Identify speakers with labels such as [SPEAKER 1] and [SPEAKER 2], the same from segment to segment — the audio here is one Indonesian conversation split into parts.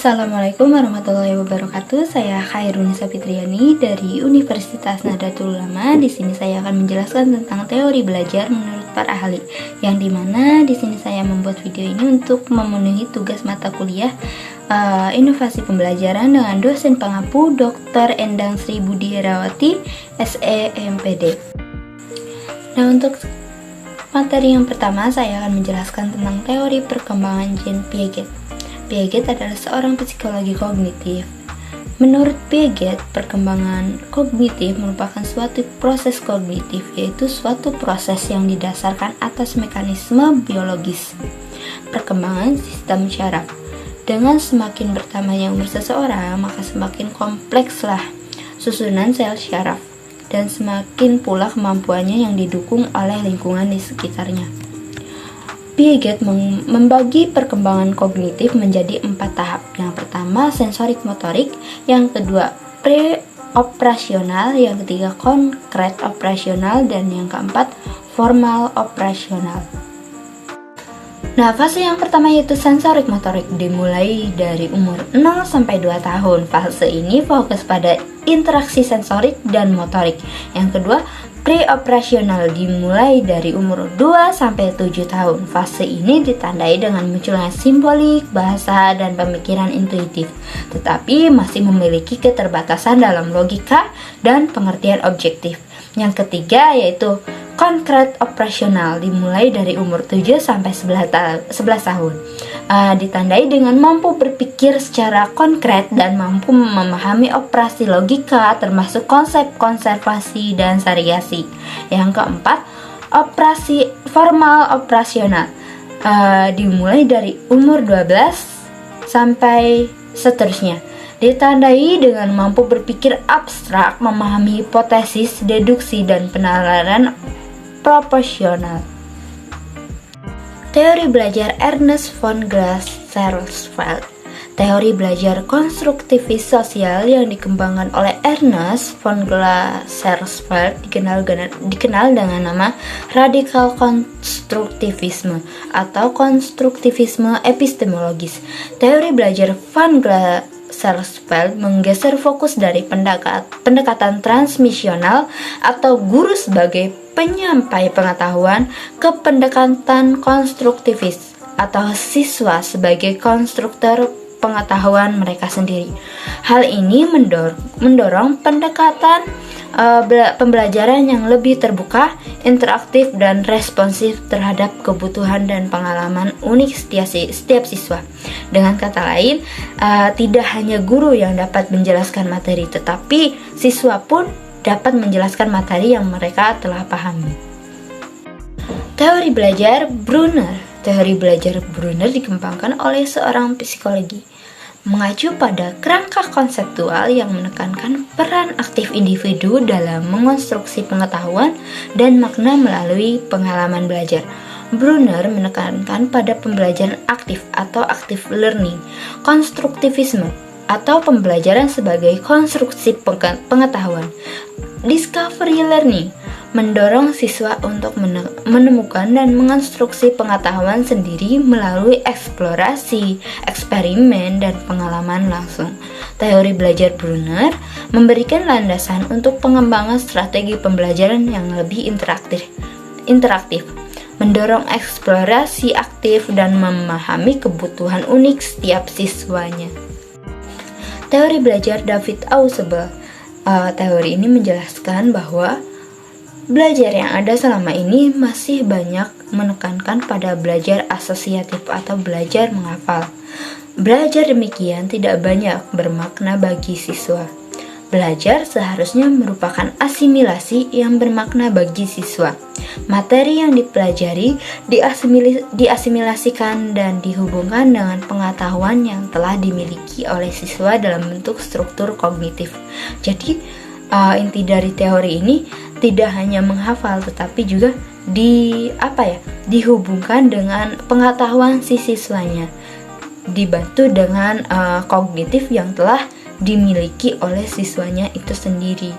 [SPEAKER 1] Assalamualaikum warahmatullahi wabarakatuh. Saya Khairunisa Fitriani dari Universitas Nahdlatul Ulama. Di sini saya akan menjelaskan tentang teori belajar menurut para ahli. Yang dimana di sini saya membuat video ini untuk memenuhi tugas mata kuliah Inovasi Pembelajaran dengan dosen pengampu Dr. Endang Sri Budi Herawati, SE MPD. Nah, untuk materi yang pertama saya akan menjelaskan tentang teori perkembangan Jean Piaget. Piaget adalah seorang psikologi kognitif. Menurut Piaget, perkembangan kognitif merupakan suatu proses kognitif, yaitu suatu proses yang didasarkan atas mekanisme biologis. Perkembangan sistem syaraf. Dengan semakin bertambahnya umur seseorang, maka semakin komplekslah susunan sel syaraf dan semakin pula kemampuannya yang didukung oleh lingkungan di sekitarnya. Piaget membagi perkembangan kognitif menjadi 4 tahap. Yang pertama sensorik motorik, yang kedua pre-operasional, yang ketiga konkret operasional, dan yang keempat formal operasional. Nah, fase yang pertama yaitu sensorik motorik dimulai dari umur 0 sampai 2 tahun. Fase ini fokus pada interaksi sensorik dan motorik. Yang kedua, pre-operasional dimulai dari umur 2 sampai 7 tahun. Fase ini ditandai dengan munculnya simbolik, bahasa, dan pemikiran intuitif, tetapi masih memiliki keterbatasan dalam logika dan pengertian objektif. Yang ketiga yaitu konkret operasional dimulai dari umur 7 sampai 11 tahun. Ditandai dengan mampu berpikir secara konkret dan mampu memahami operasi logika termasuk konsep konservasi dan variasi. Yang keempat, operasi formal operasional dimulai dari umur 12 sampai seterusnya. Ditandai dengan mampu berpikir abstrak, memahami hipotesis, deduksi, dan penalaran proporsional. Teori belajar Ernest von Glasersfeld. Teori belajar konstruktivis sosial yang dikembangkan oleh Ernest von Glasersfeld dikenal dengan nama radikal konstruktivisme atau konstruktivisme epistemologis. Teori belajar von Glasersfeld menggeser fokus dari pendekatan transmisional atau guru sebagai penyampai pengetahuan ke pendekatan konstruktivis atau siswa sebagai konstruktor pengetahuan mereka sendiri. Hal ini mendorong pendekatan pembelajaran yang lebih terbuka, interaktif, dan responsif terhadap kebutuhan dan pengalaman unik setiap siswa. Dengan kata lain, tidak hanya guru yang dapat menjelaskan materi, tetapi siswa pun dapat menjelaskan materi yang mereka telah pahami. Teori belajar Brunner. Teori belajar Brunner dikembangkan oleh seorang psikologi, mengacu pada kerangka konseptual yang menekankan peran aktif individu dalam mengonstruksi pengetahuan dan makna melalui pengalaman belajar. Brunner menekankan pada pembelajaran aktif atau active learning, konstruktivisme atau pembelajaran sebagai konstruksi pengetahuan. Discovery learning mendorong siswa untuk menemukan dan mengonstruksi pengetahuan sendiri melalui eksplorasi, eksperimen, dan pengalaman langsung. Teori belajar Brunner memberikan landasan untuk pengembangan strategi pembelajaran yang lebih interaktif, mendorong eksplorasi aktif, dan memahami kebutuhan unik setiap siswanya. Teori belajar David Ausubel. Teori ini menjelaskan bahwa belajar yang ada selama ini masih banyak menekankan pada belajar asosiatif atau belajar menghafal. Belajar demikian tidak banyak bermakna bagi siswa. Belajar seharusnya merupakan asimilasi yang bermakna bagi siswa. Materi yang dipelajari diasimilasikan dan dihubungkan dengan pengetahuan yang telah dimiliki oleh siswa dalam bentuk struktur kognitif. Jadi, inti dari teori ini tidak hanya menghafal tetapi juga dihubungkan dengan pengetahuan si siswanya, dibantu dengan kognitif yang telah dimiliki oleh siswanya itu sendiri.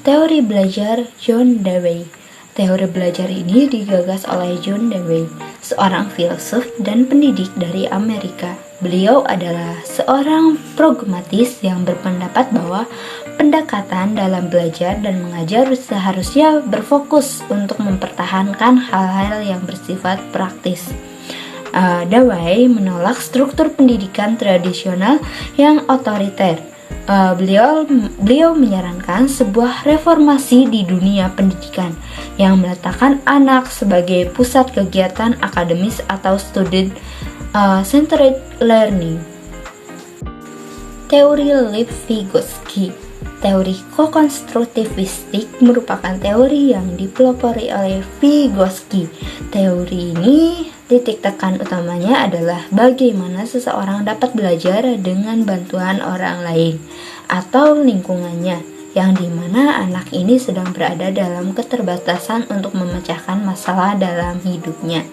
[SPEAKER 1] Teori belajar John Dewey. Teori belajar ini digagas oleh John Dewey, seorang filsuf dan pendidik dari Amerika. Beliau adalah seorang pragmatis yang berpendapat bahwa pendekatan dalam belajar dan mengajar seharusnya berfokus untuk mempertahankan hal-hal yang bersifat praktis. Dawei menolak struktur pendidikan tradisional yang otoriter. Beliau menyarankan sebuah reformasi di dunia pendidikan yang meletakkan anak sebagai pusat kegiatan akademis atau student centered learning. Teori Lev Vygotsky. Teori ko-konstruktivistik merupakan teori yang dipelopori oleh Vygotsky. Teori ini titik tekan utamanya adalah bagaimana seseorang dapat belajar dengan bantuan orang lain atau lingkungannya, yang dimana anak ini sedang berada dalam keterbatasan untuk memecahkan masalah dalam hidupnya.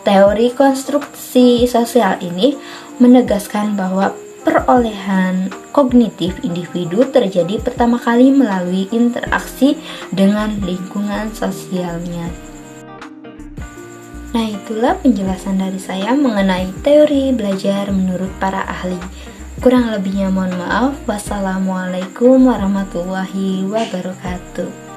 [SPEAKER 1] Teori konstruksi sosial ini menegaskan bahwa perolehan kognitif individu terjadi pertama kali melalui interaksi dengan lingkungan sosialnya. Nah, itulah penjelasan dari saya mengenai teori belajar menurut para ahli. Kurang lebihnya mohon maaf. Wassalamualaikum warahmatullahi wabarakatuh.